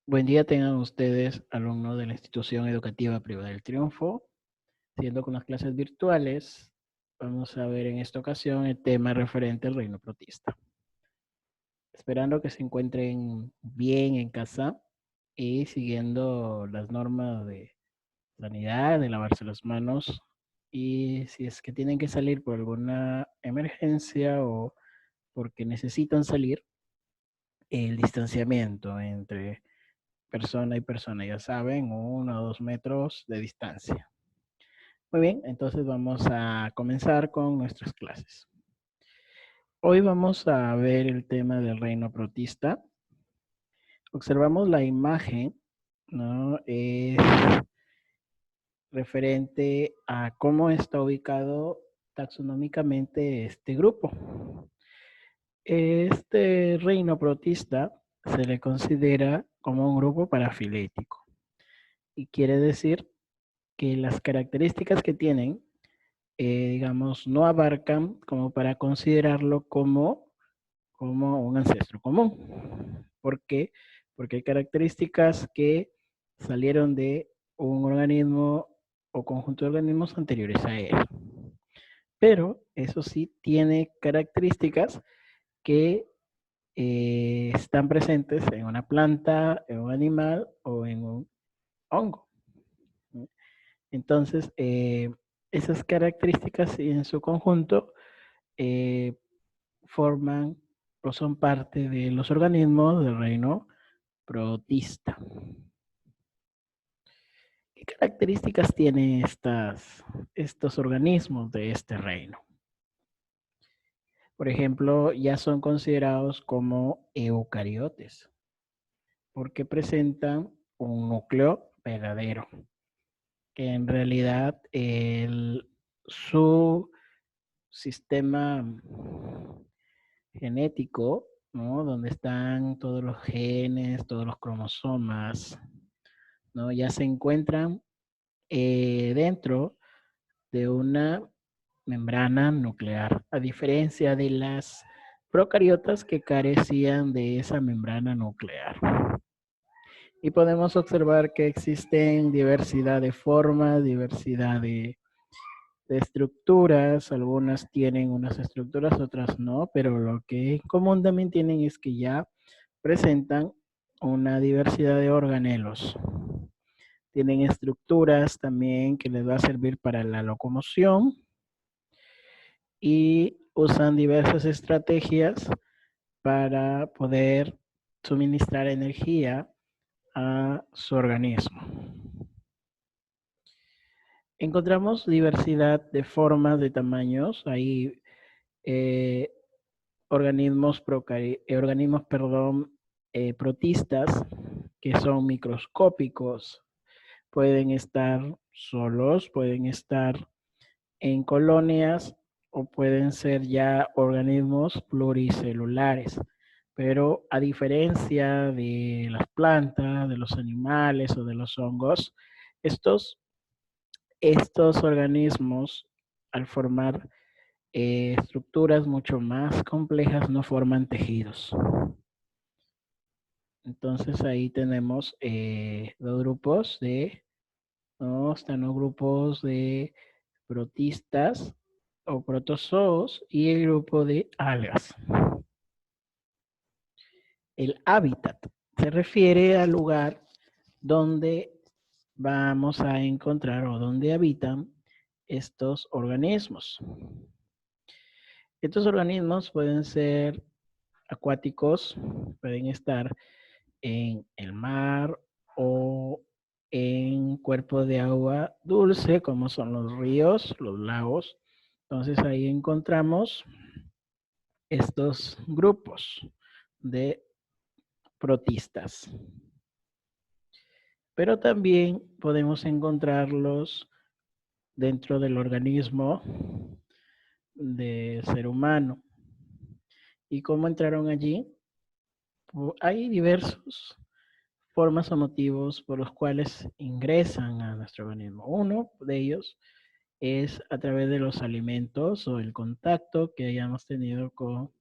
Buen día tengan ustedes, alumnos de la Institución Educativa Privada del Triunfo. Siendo con las clases virtuales, vamos a ver en esta ocasión el tema referente al reino protista. Esperando que se encuentren bien en casa y siguiendo las normas de sanidad, de lavarse las manos. Y si es que tienen que salir por alguna emergencia o porque necesitan salir, el distanciamiento entre persona y persona, ya saben, 1 o 2 metros de distancia. Muy bien, entonces vamos a comenzar con nuestras clases. Hoy vamos a ver el tema del reino protista. Observamos la imagen, ¿no? Es referente a cómo está ubicado taxonómicamente este grupo. Este reino protista se le considera como un grupo parafilético y quiere decir que las características que tienen, digamos, no abarcan como para considerarlo como un ancestro común. ¿Por qué? Porque hay características que salieron de un organismo o conjunto de organismos anteriores a él. Pero eso sí tiene características que están presentes en una planta, en un animal o en un hongo. Entonces, esas características en su conjunto eh, forman o son parte de los organismos del reino protista. ¿Qué características tienen estos organismos de este reino? Por ejemplo, ya son considerados como eucariotes porque presentan un núcleo verdadero, que en realidad su sistema genético, ¿no? Donde están todos los genes, todos los cromosomas, ¿no? Ya se encuentran dentro de una membrana nuclear, a diferencia de las procariotas que carecían de esa membrana nuclear. Y podemos observar que existen diversidad de formas, diversidad de estructuras, algunas tienen unas estructuras, otras no, pero lo que en común también tienen es que ya presentan una diversidad de organelos. Tienen estructuras también que les va a servir para la locomoción y usan diversas estrategias para poder suministrar energía a su organismo. Encontramos diversidad de formas, de tamaños. Hay eh, organismos, protistas que son microscópicos. Pueden estar solos, pueden estar en colonias o pueden ser ya organismos pluricelulares. Pero a diferencia de las plantas, de los animales o de los hongos, estos organismos, al formar estructuras mucho más complejas, no forman tejidos. Entonces ahí tenemos dos grupos ¿no? Están los grupos de protistas o protozoos y el grupo de algas. El hábitat se refiere al lugar donde vamos a encontrar o donde habitan estos organismos. Estos organismos pueden ser acuáticos, pueden estar en el mar o en cuerpos de agua dulce, como son los ríos, los lagos. Entonces ahí encontramos estos grupos de protistas. Pero también podemos encontrarlos dentro del organismo de ser humano. ¿Y cómo entraron allí? Hay diversos formas o motivos por los cuales ingresan a nuestro organismo. Uno de ellos es a través de los alimentos o el contacto que hayamos tenido con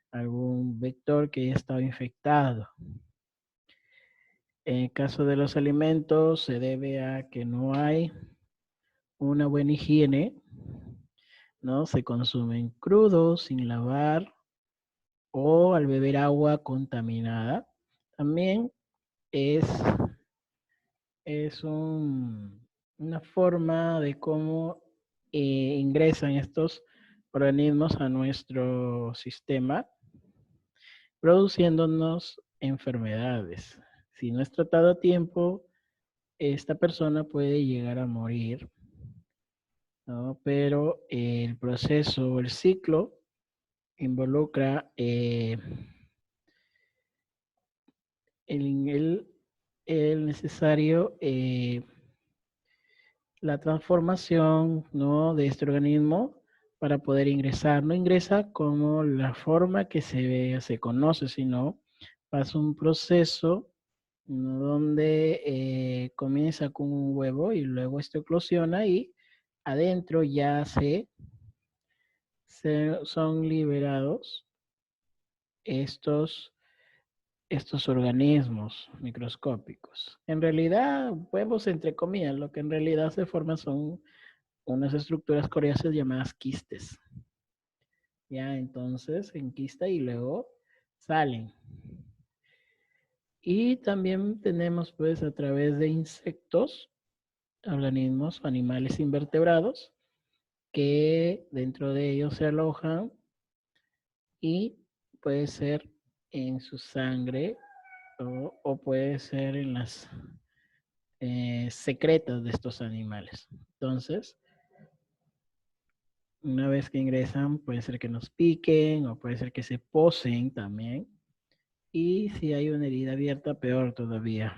algún vector que haya estado infectado. En el caso de los alimentos, se debe a que no hay una buena higiene, ¿no? Se consumen crudos, sin lavar o al beber agua contaminada. También es, una forma de cómo ingresan estos organismos a nuestro sistema, produciéndonos enfermedades. Si no es tratado a tiempo, esta persona puede llegar a morir, ¿no? Pero el proceso, el ciclo, involucra el, el- el necesario, la transformación, ¿no? De este organismo para poder ingresar. No ingresa como la forma que se conoce, sino pasa un proceso, ¿no? Donde comienza con un huevo y luego esto eclosiona y adentro ya son liberados estos, estos organismos microscópicos. En realidad, huevos entre comillas, lo que en realidad se forman son unas estructuras coriáceas llamadas quistes. Ya, entonces enquista y luego salen. Y también tenemos pues a través de insectos, organismos, animales invertebrados, que dentro de ellos se alojan y puede ser en su sangre o puede ser en las secretas de estos animales. Entonces, una vez que ingresan, puede ser que nos piquen o puede ser que se posen también. Y si hay una herida abierta, peor todavía.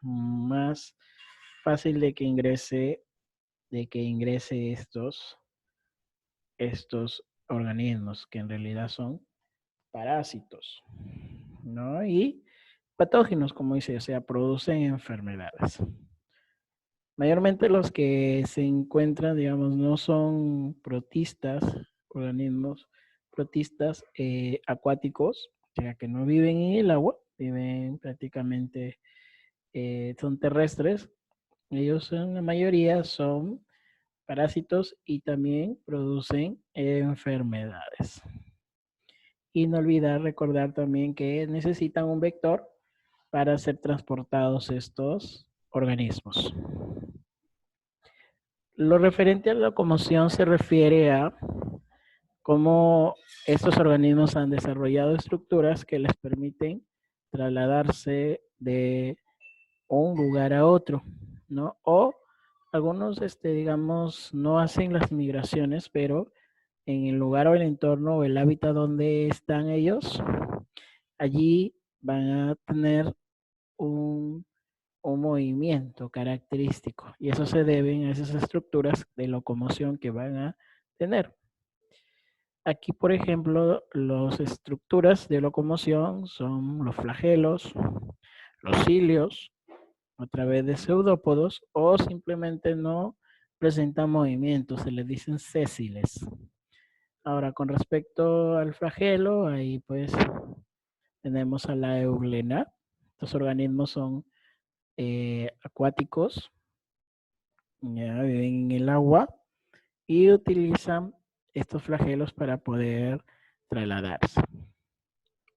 Más fácil de que ingrese estos organismos, que en realidad son parásitos, ¿no? Y patógenos, como dice, o sea, producen enfermedades. Mayormente los que se encuentran, digamos, no son protistas, organismos protistas acuáticos, o sea, que no viven en el agua, viven prácticamente, son terrestres. Ellos en la mayoría son parásitos y también producen enfermedades. Y no olvidar recordar también que necesitan un vector para ser transportados estos organismos. Lo referente a la locomoción se refiere a cómo estos organismos han desarrollado estructuras que les permiten trasladarse de un lugar a otro, ¿no? O algunos, digamos, no hacen las migraciones, pero en el lugar o el entorno o el hábitat donde están ellos, allí van a tener un, un movimiento característico y eso se debe a esas estructuras de locomoción que van a tener. Aquí, por ejemplo, las estructuras de locomoción son los flagelos, los cilios, a través de pseudópodos o simplemente no presentan movimiento, se les dicen sésiles. Ahora, con respecto al flagelo, ahí pues tenemos a la euglena. Estos organismos son acuáticos, ya viven en el agua y utilizan estos flagelos para poder trasladarse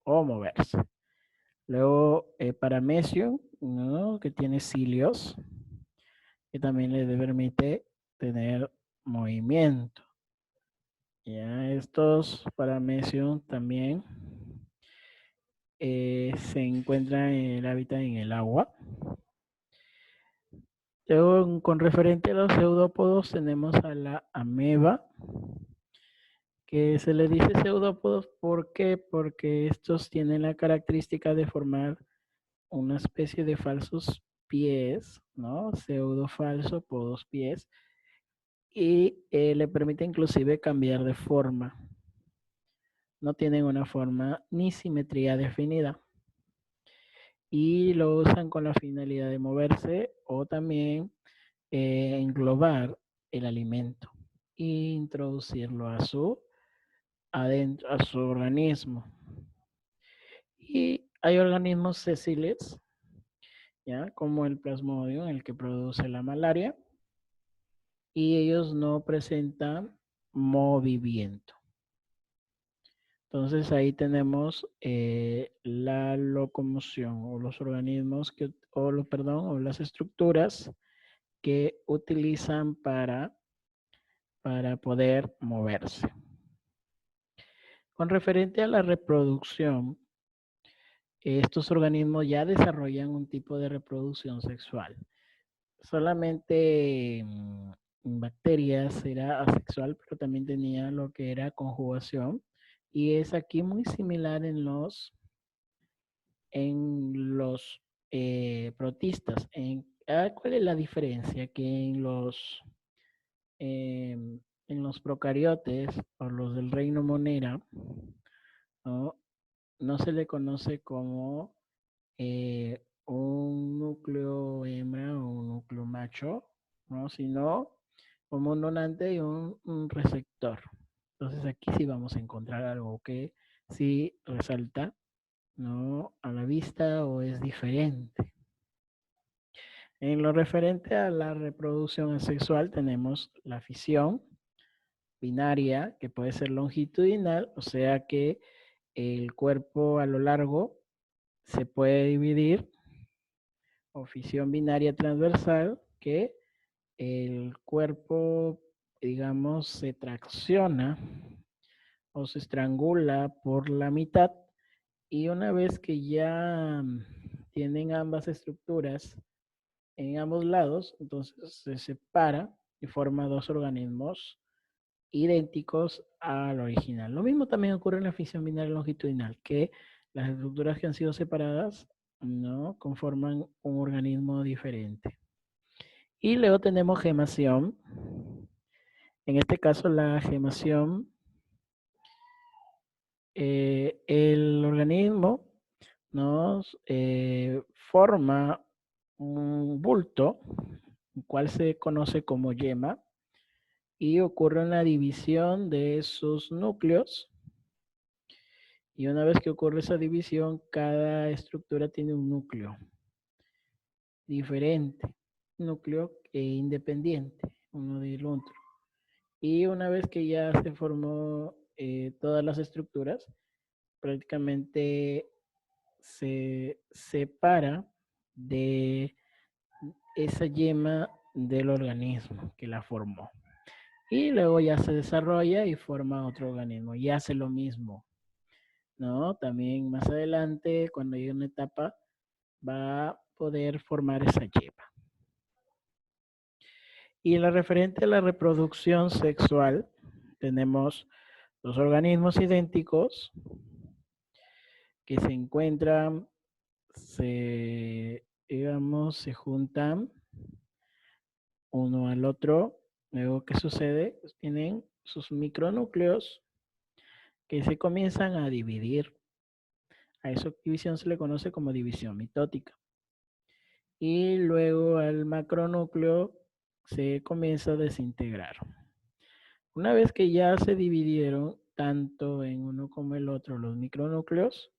o moverse. Luego, Paramecium, ¿no? Que tiene cilios, que también le permite tener movimiento. Ya estos Paramecium también se encuentran en el hábitat en el agua. Luego, con referente a los pseudópodos, tenemos a la ameba, que se le dice pseudópodos, ¿por qué? Porque estos tienen la característica de formar una especie de falsos pies, ¿no? Pseudo falso, podos pies, y le permite inclusive cambiar de forma. No tienen una forma ni simetría definida. Y lo usan con la finalidad de moverse o también englobar el alimento e introducirlo adentro, a su organismo. Y hay organismos sésiles ¿ya? Como el plasmodium, el que produce la malaria, y ellos no presentan movimiento. Entonces ahí tenemos la locomoción o los organismos o las estructuras que utilizan para poder moverse. Con referente a la reproducción, estos organismos ya desarrollan un tipo de reproducción sexual. Solamente bacterias era asexual, pero también tenía lo que era conjugación. Y es aquí muy similar en los protistas. ¿Cuál es la diferencia? Que en los procariotes o los del reino Monera, ¿no? No se le conoce como un núcleo hembra o un núcleo macho, ¿no? Sino como un donante y un receptor. Entonces aquí sí vamos a encontrar algo que sí resalta, ¿no? A la vista o es diferente. En lo referente a la reproducción asexual tenemos la fisión binaria, que puede ser longitudinal, o sea que el cuerpo a lo largo se puede dividir, o fisión binaria transversal, que el cuerpo, digamos, se tracciona o se estrangula por la mitad, y una vez que ya tienen ambas estructuras en ambos lados, entonces se separa y forma dos organismos idénticos al original. Lo mismo también ocurre en la fisión binaria longitudinal, que las estructuras que han sido separadas no conforman un organismo diferente. Y luego tenemos gemación. En este caso, la gemación, el organismo nos forma un bulto, el cual se conoce como yema, y ocurre una división de esos núcleos. Y una vez que ocurre esa división, cada estructura tiene un núcleo diferente, núcleo independiente uno del otro. Y una vez que ya se formó todas las estructuras, prácticamente se separa de esa yema del organismo que la formó. Y luego ya se desarrolla y forma otro organismo y hace lo mismo, ¿no? También más adelante, cuando llegue una etapa, va a poder formar esa yema. Y en la referente a la reproducción sexual, tenemos los organismos idénticos que se encuentran, digamos, se juntan uno al otro. Luego, ¿qué sucede? Pues tienen sus micronúcleos que se comienzan a dividir. A esa división se le conoce como división mitótica. Y luego al macronúcleo se comienza a desintegrar. Una vez que ya se dividieron tanto en uno como el otro los micronúcleos,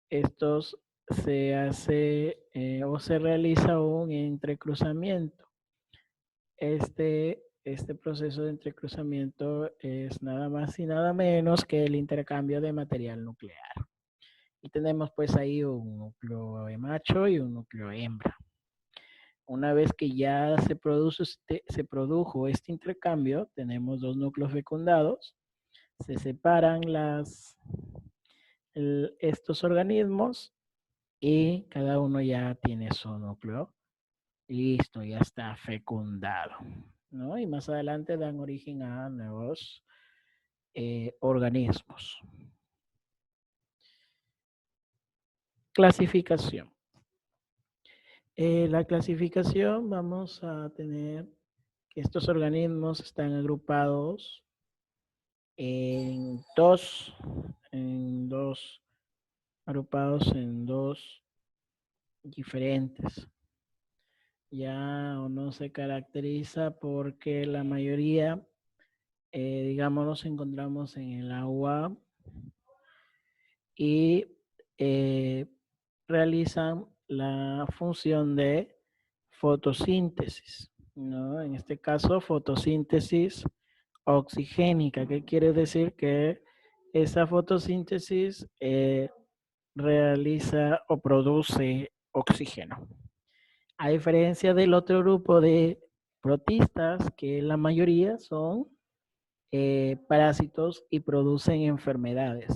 estos se hace o se realiza un entrecruzamiento. Este proceso de entrecruzamiento es nada más y nada menos que el intercambio de material nuclear. Y tenemos pues ahí un núcleo macho y un núcleo hembra. Una vez que ya se produjo este intercambio, tenemos dos núcleos fecundados, se separan estos organismos y cada uno ya tiene su núcleo. Listo, ya está fecundado, ¿no? Y más adelante dan origen a nuevos organismos. Clasificación. La clasificación, vamos a tener que estos organismos están agrupados en agrupados en dos diferentes. Ya uno se caracteriza porque la mayoría, digamos, nos encontramos en el agua y realizan la función de fotosíntesis, ¿no? En este caso, fotosíntesis oxigénica. ¿Qué quiere decir? Que esa fotosíntesis realiza o produce oxígeno. A diferencia del otro grupo de protistas, que la mayoría son parásitos y producen enfermedades.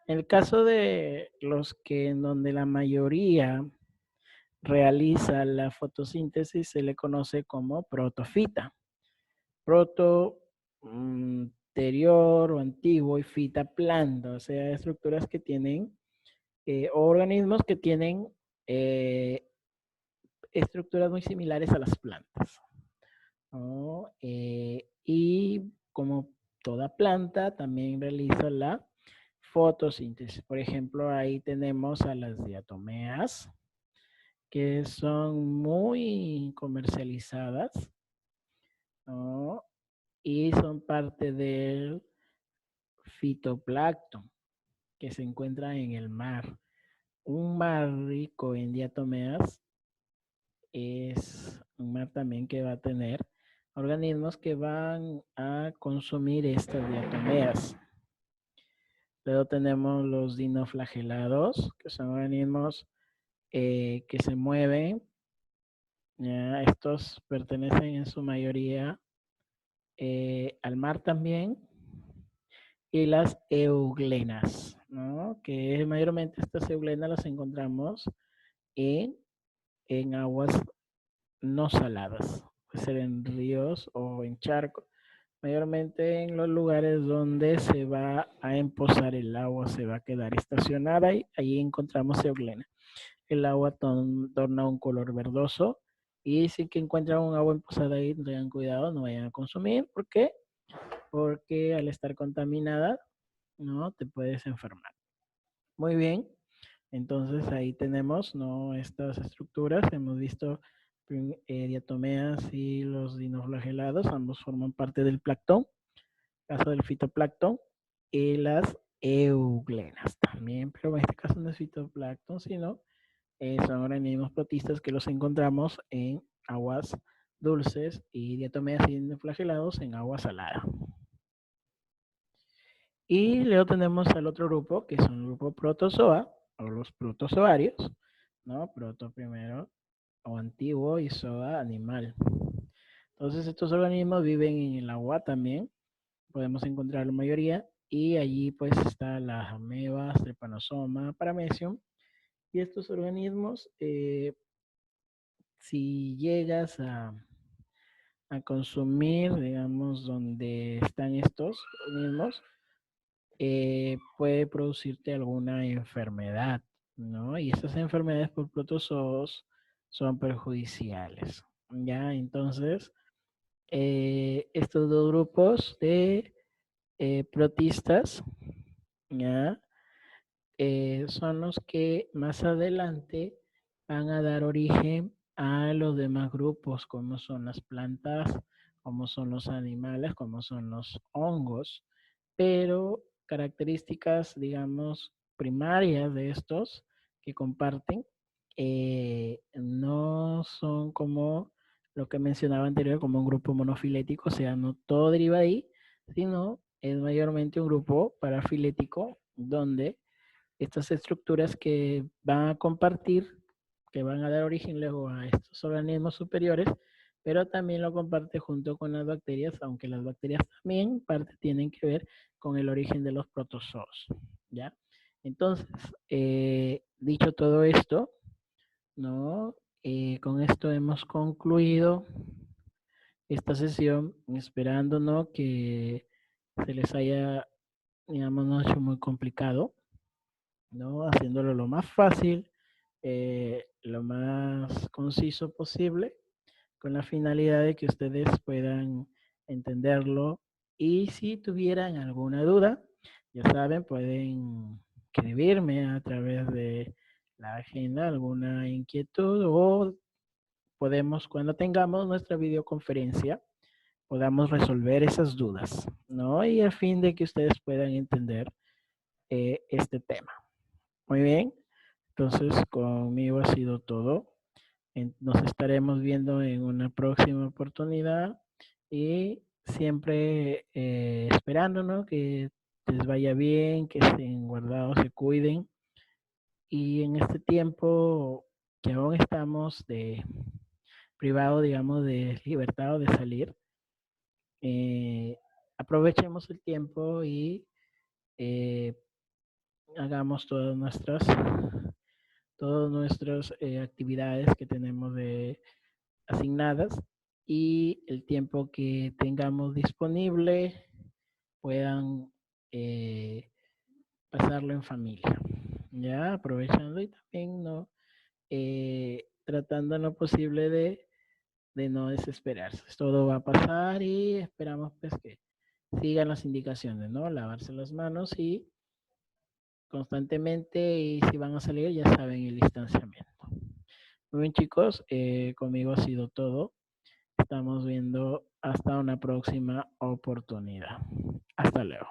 En el caso de los que en donde la mayoría realiza la fotosíntesis se le conoce como protofita. Proto, anterior o antiguo, y fita, planta, o sea, estructuras que tienen, organismos que tienen estructuras muy similares a las plantas, ¿no? Y como toda planta, también realiza la fotosíntesis. Por ejemplo, ahí tenemos a las diatomeas, que son muy comercializadas, ¿no? Y son parte del fitoplancton que se encuentra en el mar. Un mar rico en diatomeas es un mar también que va a tener organismos que van a consumir estas diatomeas. Luego tenemos los dinoflagelados, que son organismos que se mueven. Ya, estos pertenecen en su mayoría al mar también. Y las euglenas, ¿no? Que mayormente estas euglenas las encontramos en, en aguas no saladas, puede ser en ríos o en charcos, mayormente en los lugares donde se va a empozar el agua, se va a quedar estacionada y ahí encontramos euglena. El agua torna un color verdoso y si que encuentran un agua empozada ahí, tengan cuidado, no vayan a consumir. ¿Por qué? Porque al estar contaminada, no te puedes enfermar. Muy bien, entonces ahí tenemos, ¿no?, estas estructuras. Hemos visto diatomeas y los dinoflagelados, ambos forman parte del plancton, caso del fitoplancton, y las euglenas también, pero en este caso no es fitoplancton, sino son organismos protistas que los encontramos en aguas dulces y diatomeas y dinoflagelados en agua salada. Y luego tenemos al otro grupo, que son el grupo protozoa, o los protozoarios, ¿no? Proto primero, o antiguo, y zoa, animal. Entonces, estos organismos viven en el agua también, podemos encontrar la mayoría, y allí pues están las amebas, trypanosoma, paramecium, y estos organismos, si llegas a consumir, digamos, donde están estos organismos, puede producirte alguna enfermedad, ¿no? Y estas enfermedades por protozoos son perjudiciales, ¿ya? Entonces, estos dos grupos de protistas, ¿ya? Son los que más adelante van a dar origen a los demás grupos, como son las plantas, como son los animales, como son los hongos, pero características, digamos, primarias de estos que comparten no son como lo que mencionaba anterior, como un grupo monofilético, o sea, no todo deriva de ahí, sino es mayormente un grupo parafilético donde estas estructuras que van a compartir, que van a dar origen luego a estos organismos superiores, pero también lo comparte junto con las bacterias, aunque las bacterias también parte tienen que ver con el origen de los protozoos, ¿ya? Entonces, dicho todo esto, ¿no? Con esto hemos concluido esta sesión, esperando, ¿no?, que se les haya, digamos, no hecho muy complicado, ¿no? Haciéndolo lo más fácil, lo más conciso posible, con la finalidad de que ustedes puedan entenderlo. Y si tuvieran alguna duda, ya saben, pueden escribirme a través de la agenda alguna inquietud, o podemos, cuando tengamos nuestra videoconferencia, podamos resolver esas dudas, ¿no? Y a fin de que ustedes puedan entender este tema. Muy bien. Entonces, conmigo ha sido todo. Nos estaremos viendo en una próxima oportunidad y siempre esperando, ¿no? Que les vaya bien, que estén guardados, se cuiden. Y en este tiempo que aún estamos privado, digamos, de libertad o de salir, eh, aprovechemos el tiempo y eh, hagamos todas nuestras actividades que tenemos asignadas y el tiempo que tengamos disponible puedan pasarlo en familia, ya aprovechando y también no tratando en lo posible de no desesperarse. Todo va a pasar y esperamos pues que sigan las indicaciones, ¿no? Lavarse las manos y constantemente, y si van a salir ya saben el distanciamiento. Muy bien, chicos, conmigo ha sido todo. Estamos viendo hasta una próxima oportunidad. Hasta luego.